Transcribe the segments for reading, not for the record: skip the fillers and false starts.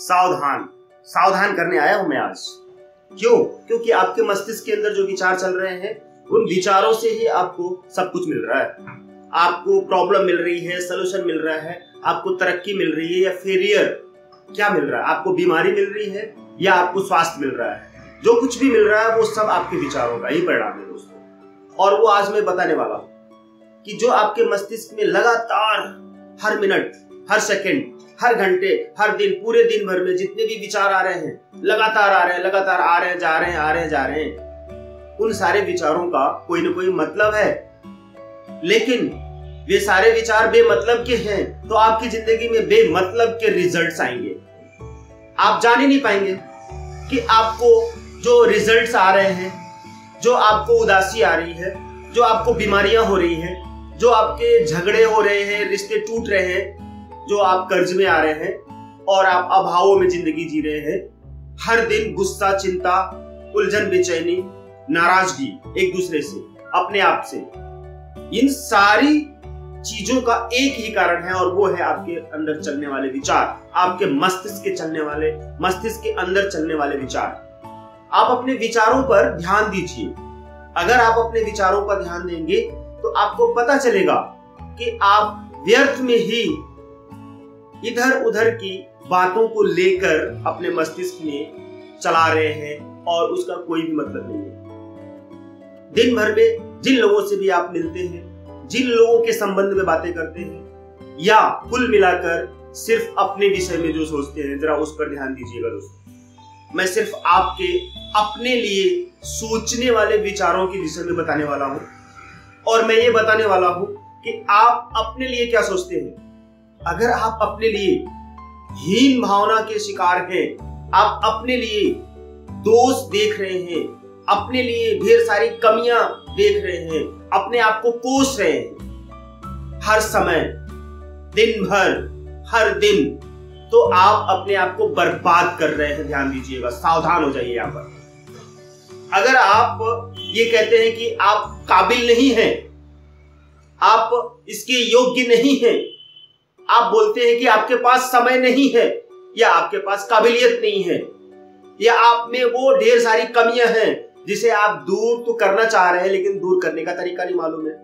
सावधान सावधान करने आया हूं मैं आज। क्यों? क्योंकि आपके मस्तिष्क के अंदर जो विचार चल रहे हैं उन विचारों से ही आपको सब कुछ मिल रहा है। आपको प्रॉब्लम मिल रही है, सोल्यूशन मिल रहा है, आपको तरक्की मिल रही है या फेलियर क्या मिल रहा है, आपको बीमारी मिल रही है या आपको स्वास्थ्य मिल रहा है। जो कुछ भी मिल रहा है वो सब आपके विचारों का ही परिणाम है दोस्तों। और वो आज मैं बताने वाला हूं कि जो आपके मस्तिष्क में लगातार हर मिनट, हर सेकंड, हर घंटे, हर दिन, पूरे दिन भर में जितने भी विचार आ रहे हैं, लगातार आ रहे हैं, लगातार आ रहे हैं, जा रहे हैं, आ रहे हैं, जा रहे हैं, उन सारे विचारों का कोई ना कोई मतलब है। लेकिन वे सारे विचार बेमतलब के हैं तो आपकी जिंदगी में बेमतलब के रिजल्ट्स आएंगे। आप जान ही नहीं पाएंगे कि आपको जो रिजल्ट्स आ रहे हैं, जो आपको उदासी आ रही है, जो आपको बीमारियां हो रही हैं, जो आपके झगड़े हो रहे हैं, रिश्ते टूट रहे हैं, जो आप कर्ज में आ रहे हैं और आप अभावों में जिंदगी जी रहे हैं, हर दिन गुस्सा, चिंता, उलझन, बेचैनी, नाराजगी एक दूसरे से, अपने आप से, इन सारी चीजों का एक ही कारण है और वो है आपके अंदर चलने वाले विचार, आपके मस्तिष्क के अंदर चलने वाले विचार। आप अपने विचारों पर ध्यान दीजिए। अगर आप अपने विचारों पर ध्यान देंगे तो आपको पता चलेगा कि आप व्यर्थ में ही इधर उधर की बातों को लेकर अपने मस्तिष्क में चला रहे हैं और उसका कोई भी मतलब नहीं है। दिन भर में जिन लोगों से भी आप मिलते हैं, जिन लोगों के संबंध में बातें करते हैं, या कुल मिलाकर सिर्फ अपने विषय में जो सोचते हैं, जरा उस पर ध्यान दीजिएगा दोस्तों। मैं सिर्फ आपके अपने लिए सोचने वाले विचारों के विषय में बताने वाला हूं और मैं ये बताने वाला हूं कि आप अपने लिए क्या सोचते हैं। अगर आप अपने लिए हीन भावना के शिकार हैं, आप अपने लिए दोष देख रहे हैं, अपने लिए ढेर सारी कमियां देख रहे हैं, अपने आप को कोस रहे हैं हर समय, दिन भर, हर दिन, तो आप अपने आप को बर्बाद कर रहे हैं। ध्यान दीजिएगा, सावधान हो जाइए यहां पर। अगर आप ये कहते हैं कि आप काबिल नहीं हैं, आप इसके योग्य नहीं हैं, आप बोलते हैं कि आपके पास समय नहीं है या आपके पास काबिलियत नहीं है या आप में वो ढेर सारी कमियां हैं जिसे आप दूर तो करना चाह रहे हैं लेकिन दूर करने का तरीका नहीं मालूम है,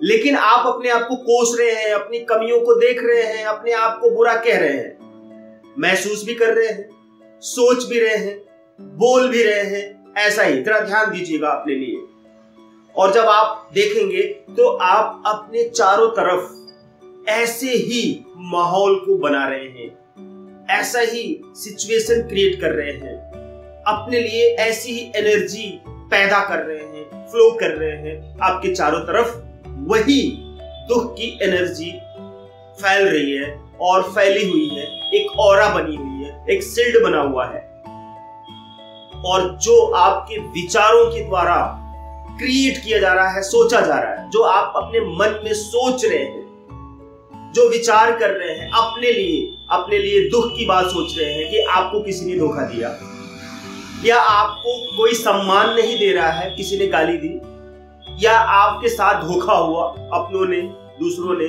लेकिन आप अपने आप को कोस रहे हैं, अपनी कमियों को देख रहे हैं, अपने आप को बुरा कह रहे हैं, महसूस भी कर रहे हैं, सोच भी रहे हैं, बोल भी रहे हैं। ऐसा ही जरा ध्यान दीजिएगा अपने लिए। और जब आप देखेंगे तो आप अपने चारों तरफ ऐसे ही माहौल को बना रहे हैं, ऐसा ही सिचुएशन क्रिएट कर रहे हैं, अपने लिए ऐसी ही एनर्जी पैदा कर रहे हैं, फ्लो कर रहे हैं। आपके चारों तरफ वही दुख की एनर्जी फैल रही है और फैली हुई है, एक ऑरा बनी हुई है, एक शील्ड बना हुआ है। और जो आपके विचारों के द्वारा क्रिएट किया जा रहा है, सोचा जा रहा है, जो आप अपने मन में सोच रहे हैं, जो विचार कर रहे हैं, अपने लिए दुख की बात सोच रहे हैं कि आपको किसी ने धोखा दिया या आपको कोई सम्मान नहीं दे रहा है, किसी ने गाली दी या आपके साथ धोखा हुआ, अपनों ने, दूसरों ने,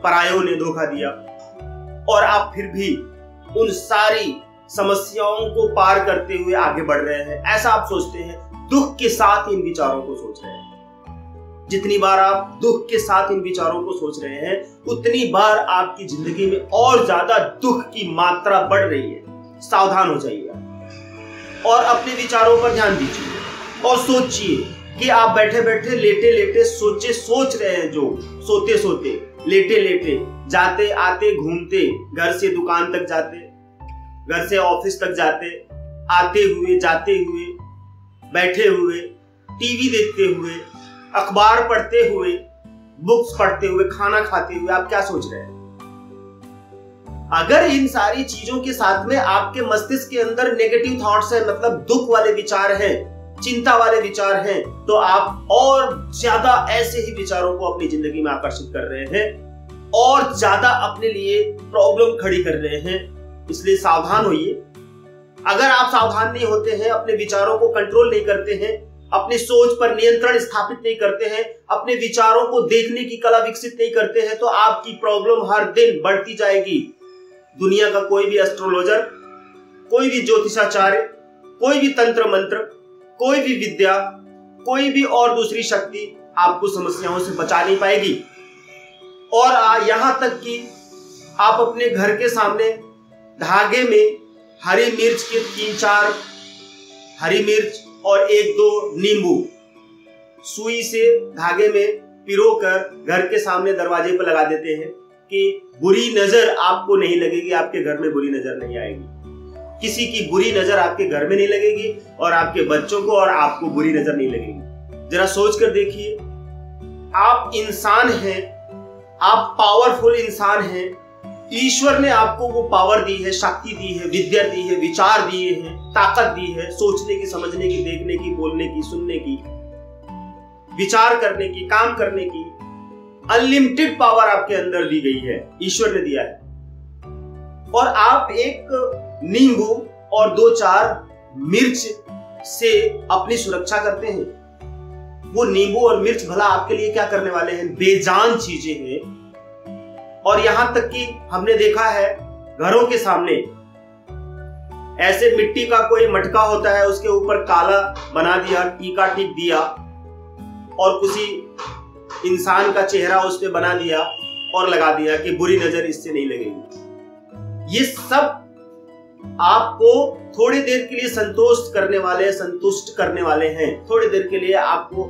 परायों ने धोखा दिया, और आप फिर भी उन सारी समस्याओं को पार करते हुए आगे बढ़ रहे हैं। ऐसा आप सोचते हैं, दुख के साथ इन विचारों को सोच रहे हैं। जितनी बार आप दुख के साथ इन विचारों को सोच रहे हैं उतनी बार आपकी जिंदगी में और ज्यादा दुख की मात्रा बढ़ रही है। सावधान हो जाइए और अपने विचारों पर ध्यान दीजिए और सोचिए कि आप बैठे बैठे, लेटे लेटे सोच रहे हैं, जो सोते सोते, लेटे लेटे, जाते आते, घूमते, घर से दुकान तक जाते, घर से ऑफिस तक जाते, आते हुए, जाते हुए, बैठे हुए, टीवी देखते हुए, अखबार पढ़ते हुए, बुक्स पढ़ते हुए, खाना खाते हुए, आप क्या सोच रहे हैं? अगर इन सारी चीजों के साथ में आपके मस्तिष्क के अंदर नेगेटिव थॉट्स है, मतलब दुख वाले विचार हैं, चिंता वाले विचार हैं, तो आप और ज्यादा ऐसे ही विचारों को अपनी जिंदगी में आकर्षित कर रहे हैं और ज्यादा अपने लिए प्रॉब्लम खड़ी कर रहे हैं। इसलिए सावधान होइए। अगर आप सावधान नहीं होते हैं, अपने विचारों को कंट्रोल नहीं करते हैं, अपनी सोच पर नियंत्रण स्थापित नहीं करते हैं, अपने विचारों को देखने की कला विकसित नहीं करते हैं, तो आपकी प्रॉब्लम हर दिन बढ़ती जाएगी। दुनिया का कोई भी एस्ट्रोलॉजर, कोई भी ज्योतिषाचार्य, कोई भी तंत्र मंत्र, कोई भी विद्या, कोई भी और दूसरी शक्ति आपको समस्याओं से बचा नहीं पाएगी। और यहां तक कि आप अपने घर के सामने धागे में हरी मिर्च के 3-4 हरी मिर्च और 1-2 नींबू सुई से धागे में पिरोकर घर के सामने दरवाजे पर लगा देते हैं कि बुरी नजर आपको नहीं लगेगी, आपके घर में बुरी नजर नहीं आएगी, किसी की बुरी नजर आपके घर में नहीं लगेगी और आपके बच्चों को और आपको बुरी नजर नहीं लगेगी। जरा सोच कर देखिए, आप इंसान हैं, आप पावरफुल इंसान हैं, ईश्वर ने आपको वो पावर दी है, शक्ति दी है, विद्या दी है, विचार दिए हैं, ताकत दी है, सोचने की, समझने की, देखने की, बोलने की, सुनने की, विचार करने की, काम करने की अनलिमिटेड पावर आपके अंदर दी गई है, ईश्वर ने दिया है। और आप एक नींबू और 2-4 मिर्च से अपनी सुरक्षा करते हैं। वो नींबू और मिर्च भला आपके लिए क्या करने वाले हैं? बेजान चीजें हैं। और यहां तक कि हमने देखा है घरों के सामने ऐसे मिट्टी का कोई मटका होता है, उसके ऊपर काला बना दिया, टीका टिक दिया और किसी इंसान का चेहरा उस पे बना दिया और लगा दिया कि बुरी नजर इससे नहीं लगेगी। ये सब आपको थोड़ी देर के लिए संतुष्ट करने वाले हैं, थोड़ी देर के लिए आपको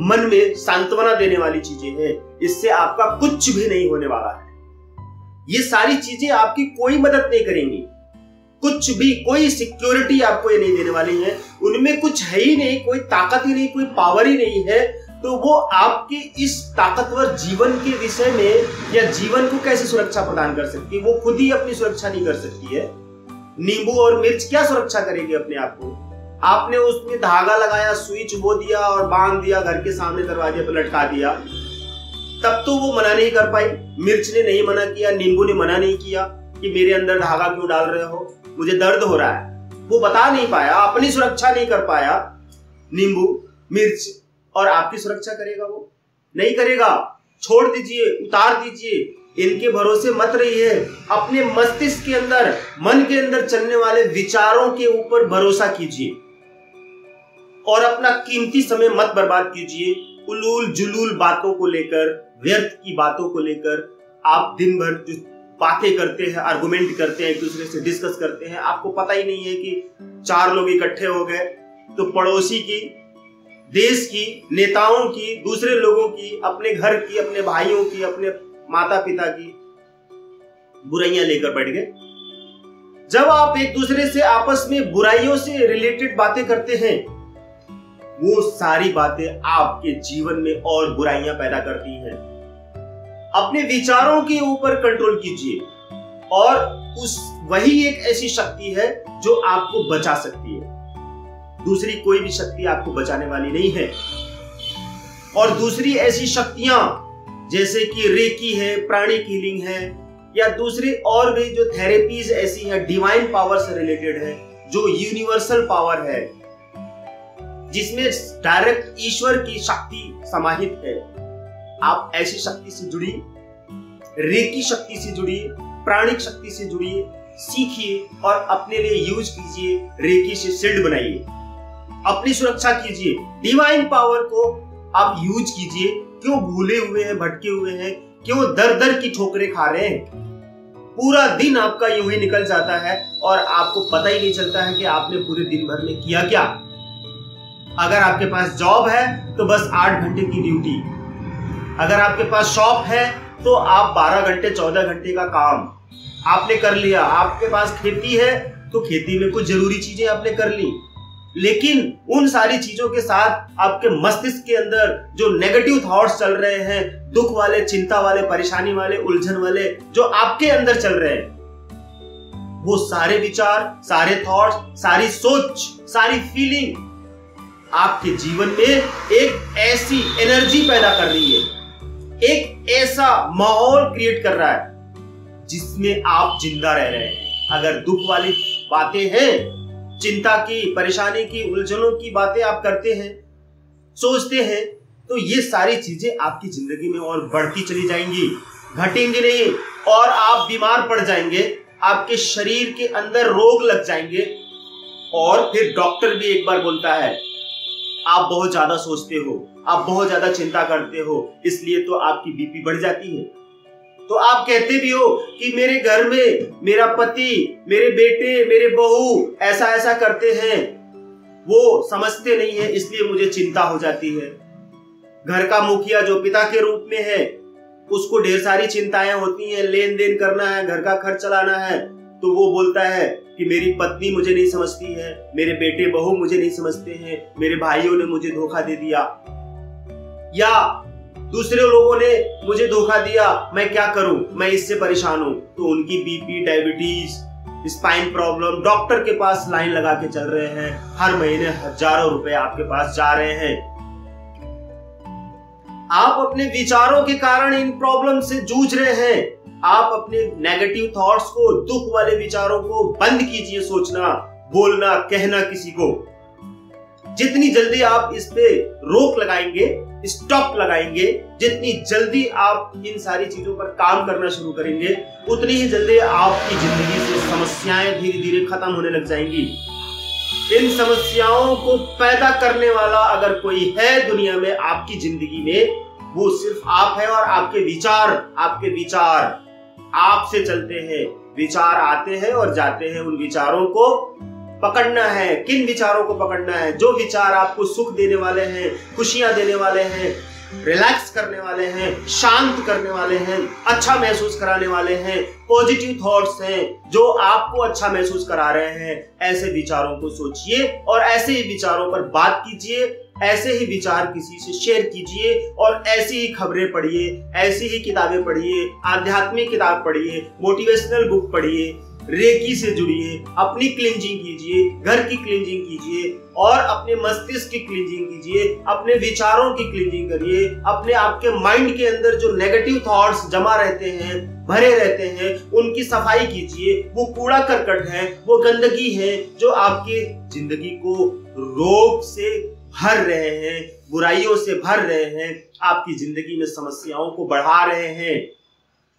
मन में सांत्वना देने वाली चीजें हैं। इससे आपका कुछ भी नहीं होने वाला है। ये सारी चीजें आपकी कोई मदद नहीं करेंगी, कुछ भी, कोई सिक्योरिटी आपको ये नहीं देने वाली है। उनमें कुछ है ही नहीं, कोई ताकत ही नहीं, कोई पावर ही नहीं है। तो वो आपके इस ताकतवर जीवन के विषय में या जीवन को कैसे सुरक्षा प्रदान कर सकती है? वो खुद ही अपनी सुरक्षा नहीं कर सकती है। नींबू और मिर्च क्या सुरक्षा करेगी अपने आप को? आपने उसमें धागा लगाया, सुई चुबो दिया और बांध दिया, घर के सामने दरवाजे पर लटका दिया, तब तो वो मना नहीं कर पाई। मिर्च ने नहीं मना किया, नींबू ने मना नहीं किया कि मेरे अंदर धागा क्यों डाल रहे हो, मुझे दर्द हो रहा है। वो बता नहीं पाया, अपनी सुरक्षा नहीं कर पाया नींबू मिर्च। और आपकी सुरक्षा करेगा? वो नहीं करेगा। छोड़ दीजिए, उतार दीजिए, इनके भरोसे मत रहिए। अपने मस्तिष्क के अंदर, मन के अंदर चलने वाले विचारों के ऊपर भरोसा कीजिए और अपना कीमती समय मत बर्बाद कीजिए उलूल जुलूल बातों को लेकर, व्यर्थ की बातों को लेकर। आप दिन भर जो बातें करते हैं, आर्गुमेंट करते हैं, एक दूसरे से डिस्कस करते हैं, आपको पता ही नहीं है कि 4 लोग इकट्ठे हो गए तो पड़ोसी की, देश की, नेताओं की, दूसरे लोगों की, अपने घर की, अपने भाइयों की, अपने माता पिता की बुराइयां लेकर बैठ गए। जब आप एक दूसरे से आपस में बुराइयों से रिलेटेड बातें करते हैं, वो सारी बातें आपके जीवन में और बुराइयां पैदा करती हैं। अपने विचारों के ऊपर कंट्रोल कीजिए और वही एक ऐसी शक्ति है जो आपको बचा सकती है। दूसरी कोई भी शक्ति आपको बचाने वाली नहीं है। और दूसरी ऐसी शक्तियां जैसे कि रेकी है, प्राणिक हीलिंग है, या दूसरी और भी जो थेरेपीज ऐसी है, डिवाइन पावर से रिलेटेड है, जो यूनिवर्सल पावर है, जिसमें डायरेक्ट ईश्वर की शक्ति समाहित है। आप ऐसी शक्ति से जुड़िए, रेकी शक्ति से जुड़िए, प्राणिक शक्ति से जुड़िए, सीखिए और अपने लिए यूज कीजिए। रेकी से शील्ड बनाइए, अपनी सुरक्षा कीजिए, डिवाइन पावर को आप यूज कीजिए। क्यों भूले हुए हैं, भटके हुए हैं, क्यों दर दर की ठोकरें खा रहे हैं? पूरा दिन आपका यूं ही निकल जाता है और आपको पता ही नहीं चलता है कि आपने पूरे दिन भर में किया क्या। अगर आपके पास जॉब है तो बस 8 घंटे की ड्यूटी, अगर आपके पास शॉप है तो आप 12 घंटे 14 घंटे का काम आपने कर लिया। आपके पास खेती है तो खेती में कुछ जरूरी चीजें आपने कर ली। लेकिन उन सारी चीजों के साथ आपके मस्तिष्क के अंदर जो नेगेटिव थॉट्स चल रहे हैं, दुख वाले, चिंता वाले, परेशानी वाले, उलझन वाले जो आपके अंदर चल रहे हैं, वो सारे विचार, सारे थॉट्स, सारी सोच, सारी फीलिंग आपके जीवन में एक ऐसी एनर्जी पैदा कर रही है, एक ऐसा माहौल क्रिएट कर रहा है जिसमें आप जिंदा रह रहे हैं। अगर दुख वाली बातें हैं, चिंता की, परेशानी की, उलझनों की बातें आप करते हैं, सोचते हैं, तो ये सारी चीजें आपकी जिंदगी में और बढ़ती चली जाएंगी, घटेंगी नहीं और आप बीमार पड़ जाएंगे। आपके शरीर के अंदर रोग लग जाएंगे। और फिर डॉक्टर भी एक बार बोलता है आप बहुत ज्यादा सोचते हो, आप बहुत ज्यादा चिंता करते हो, इसलिए तो आपकी बीपी बढ़ जाती है। तो आप कहते भी हो कि मेरे घर में मेरा पति, मेरे बेटे, मेरे बहू ऐसा ऐसा करते हैं, वो समझते नहीं है, इसलिए मुझे चिंता हो जाती है। घर का मुखिया जो पिता के रूप में है, उसको ढेर सारी चिंताएं होती हैं, लेन देन करना है, घर का खर्च चलाना है, तो वो बोलता है कि मेरी पत्नी मुझे नहीं समझती है, मेरे बेटे बहू मुझे नहीं समझते हैं, मेरे भाइयों ने मुझे धोखा दे दिया, या दूसरे लोगों ने मुझे धोखा दिया, मैं क्या करूं, मैं इससे परेशान हूं। तो उनकी BP, diabetes, spine problem, doctor के पास लाइन लगा के चल रहे हैं, हर महीने हजारों रुपए आपके पास जा रहे हैं। आप अपने विचारों के कारण इन प्रॉब्लम से जूझ रहे हैं। आप अपने नेगेटिव थॉट्स को, दुख वाले विचारों को बंद कीजिए सोचना, बोलना, कहना किसी को। जितनी जल्दी आप इस पे रोक लगाएंगे, स्टॉप लगाएंगे, जितनी जल्दी आप इन सारी चीजों पर काम करना शुरू करेंगे, उतनी ही जल्दी आपकी जिंदगी से समस्याएं धीरे धीरे खत्म होने लग जाएंगी। इन समस्याओं को पैदा करने वाला अगर कोई है दुनिया में आपकी जिंदगी में, वो सिर्फ आप है और आपके विचार आपसे चलते हैं। विचार आते हैं और जाते हैं, उन विचारों को पकड़ना है। किन विचारों को पकड़ना है? जो विचार आपको सुख देने वाले हैं, खुशियां देने वाले हैं, रिलैक्स करने वाले हैं, शांत करने वाले हैं, अच्छा महसूस कराने वाले हैं, पॉजिटिव थॉट्स हैं जो आपको अच्छा महसूस करा रहे हैं। ऐसे विचारों को सोचिए और ऐसे ही विचारों पर बात कीजिए, ऐसे ही विचार किसी से शेयर कीजिए और ऐसी ही खबरें पढ़िए, ऐसी ही किताबें पढ़िए, आध्यात्मिक किताब पढ़िए, मोटिवेशनल बुक पढ़िए, रेकी से जुड़िए, अपनी क्लींजिंग कीजिए, घर की क्लींजिंग कीजिए और अपने मस्तिष्क की क्लींजिंग कीजिए, अपने विचारों की क्लींजिंग करिए। अपने आपके माइंड के अंदर जो नेगेटिव थॉट्स जमा रहते हैं, भरे रहते हैं, उनकी सफाई कीजिए। वो कूड़ा करकट है, वो गंदगी है जो आपकी जिंदगी को रोग से भर रहे हैं, बुराइयों से भर रहे हैं, आपकी जिंदगी में समस्याओं को बढ़ा रहे हैं।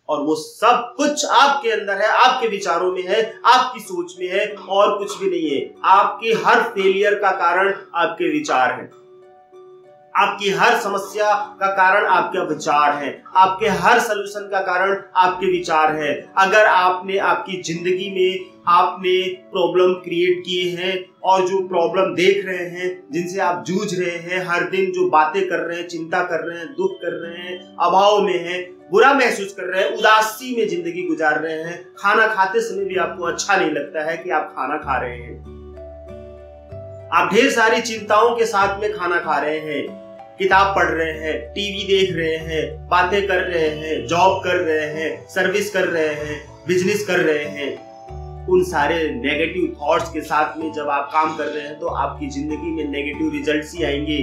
और वो सब कुछ आपके अंदर है, आपके विचारों में है, आपकी सोच में है और कुछ भी नहीं है। आपकी हर फेलियर का कारण आपके विचार हैं। आपकी हर समस्या का कारण आपका विचार है। आपके हर सलूशन का कारण आपके विचार है। अगर आपने आपकी जिंदगी में आपने प्रॉब्लम क्रिएट किए हैं और जो प्रॉब्लम देख रहे हैं, जिनसे आप जूझ रहे हैं, हर दिन जो बातें कर रहे हैं, चिंता कर रहे हैं, दुख कर रहे हैं, अभाव में हैं, बुरा महसूस कर रहे हैं, उदासी में जिंदगी गुजार रहे हैं, खाना खाते समय भी आपको अच्छा नहीं लगता है कि आप खाना खा रहे हैं, आप ढेर सारी चिंताओं के साथ में खाना खा रहे हैं, किताब पढ़ रहे हैं, टीवी देख रहे हैं, बातें कर रहे हैं, जॉब कर रहे हैं, सर्विस कर रहे हैं, बिजनेस कर रहे हैं, उन सारे नेगेटिव थॉट्स के साथ में जब आप काम कर रहे हैं तो आपकी जिंदगी में नेगेटिव रिजल्ट्स ही आएंगे।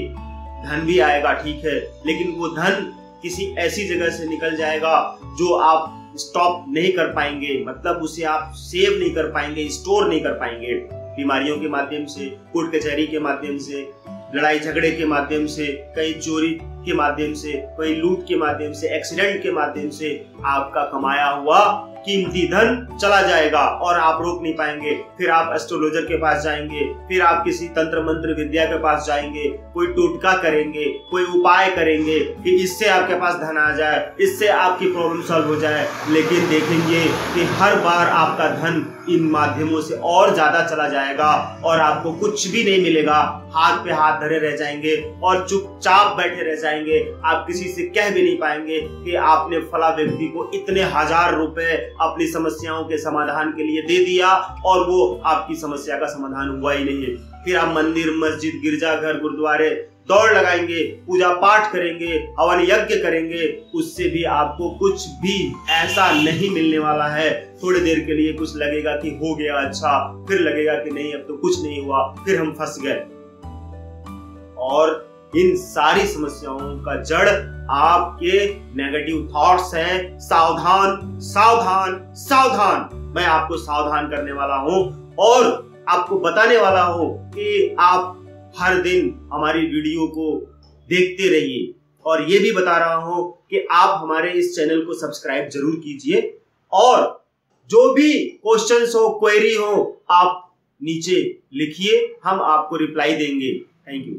धन भी आएगा, ठीक है, लेकिन वो धन किसी ऐसी जगह से निकल जाएगा जो आप स्टॉप नहीं कर पाएंगे, मतलब उसे आप सेव नहीं कर पाएंगे, स्टोर नहीं कर पाएंगे। बीमारियों के माध्यम से, कोर्ट कचहरी के माध्यम से, लड़ाई झगड़े के माध्यम से, कहीं चोरी के माध्यम से, कहीं लूट के माध्यम से, एक्सीडेंट के माध्यम से आपका कमाया हुआ कीमती धन चला जाएगा और आप रोक नहीं पाएंगे। फिर आप एस्ट्रोलॉजर के पास जाएंगे, फिर आप किसी तंत्र मंत्र विद्या के पास जाएंगे, कोई टोटका करेंगे, कोई उपाय करेंगे कि इससे आपके पास धन आ जाए, इससे आपकी प्रॉब्लम सॉल्व हो जाए। लेकिन देखेंगे कि हर बार आपका धन इन माध्यमों से और ज्यादा चला जाएगा और आपको कुछ भी नहीं मिलेगा। हाथ पे हाथ धरे रह जाएंगे और चुपचाप बैठे रह जाएंगे। आप किसी से कह भी नहीं पाएंगे कि आपने फला व्यक्ति को इतने हजार रुपए अपनी समस्याओं के समाधान के लिए दे दिया और वो आपकी समस्या का समाधान हुआ ही नहीं है। फिर आप मंदिर, मस्जिद, गिरजाघर, गुरुद्वारे दौड़ लगाएंगे, पूजा पाठ करेंगे, हवन यज्ञ करेंगे, उससे भी आपको कुछ भी ऐसा नहीं मिलने वाला है। थोड़ी देर के लिए कुछ लगेगा कि हो गया अच्छा, फिर लगेगा कि नहीं अब तो कुछ नहीं हुआ, फिर हम फंस गए। और इन सारी समस्याओं का जड़ आपके नेगेटिव थॉट्स हैं। सावधान, सावधान, सावधान। मैं आपको सावधान करने वाला हूं और आपको बताने वाला हूं कि आप हर दिन हमारी वीडियो को देखते रहिए और ये भी बता रहा हूं कि आप हमारे इस चैनल को सब्सक्राइब जरूर कीजिए और जो भी क्वेश्चंस हो, क्वेरी हो, आप नीचे लिखिए, हम आपको रिप्लाई देंगे। Thank you.